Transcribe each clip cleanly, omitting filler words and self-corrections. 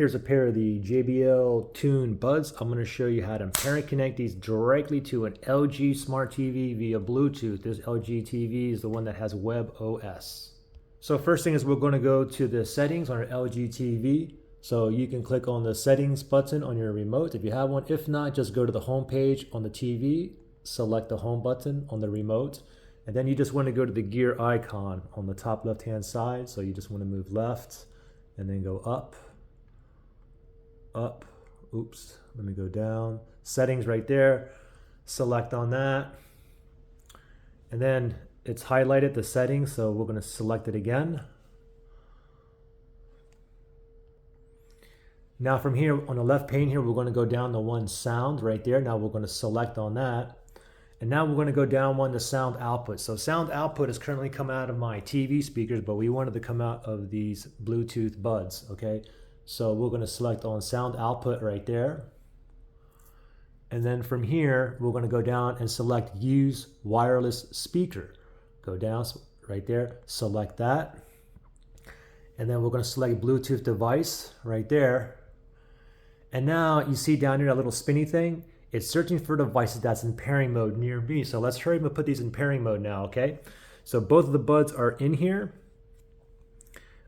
Here's a pair of the JBL Tune Buds. I'm going to show you how to parent connect these directly to an LG Smart TV via Bluetooth. This LG TV is the one that has WEBos. So first thing is we're going to go to the settings on our LG TV. So you can click on the settings button on your remote if you have one. If not, just go to the home page on the TV, select the home button on the remote, and then you just want to go to the gear icon on the top left hand side. So you just want to move left and then go up. Oops, let me go down. Settings right there, select on that. And then it's highlighted the settings, so we're going to select it again. Now from here on the left pane here, we're going to go down to one sound right there. Now we're going to select on that. And now we're going to go down one to sound output. So sound output is currently coming out of my TV speakers, but we wanted to come out of these Bluetooth buds, okay? So we're going to select on sound output right there. And then from here, we're going to go down and select use wireless speaker. Go down right there, select that. And then we're going to select Bluetooth device right there. And now you see down here that little spinny thing. It's searching for devices that's in pairing mode near me. So let's hurry up and put these in pairing mode now, okay? So both of the buds are in here.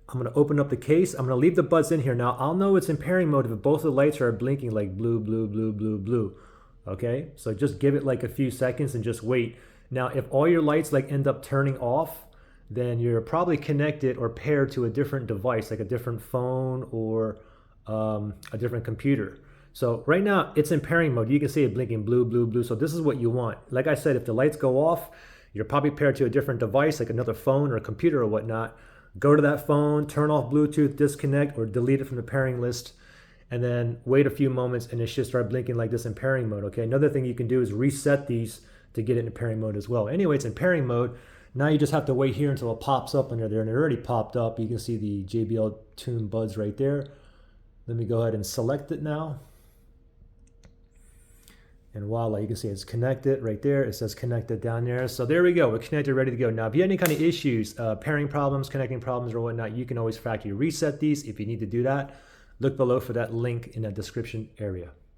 I'm going to open up the case. I'm going to leave the buds in here. Now, I'll know it's in pairing mode if both the lights are blinking like blue, blue, blue, blue, blue. Okay, so just give it like a few seconds and just wait. Now, if all your lights like end up turning off, then you're probably connected or paired to a different device, like a different phone or a different computer. So right now, it's in pairing mode. You can see it blinking blue, blue, blue. So this is what you want. Like I said, if the lights go off, you're probably paired to a different device, like another phone or a computer or whatnot. Go to that phone, turn off Bluetooth, disconnect, or delete it from the pairing list, and then wait a few moments and it should start blinking like this in pairing mode, okay? Another thing you can do is reset these to get it into pairing mode as well. Anyway, it's in pairing mode. Now you just have to wait here until it pops up under there, and it already popped up. You can see the JBL Tune Buds right there. Let me go ahead and select it now. And voila, you can see it's connected right there. It says connected down there. So there we go. We're connected, ready to go. Now, if you have any kind of issues, pairing problems, connecting problems, or whatnot, you can always factory reset these if you need to do that. Look below for that link in the description area.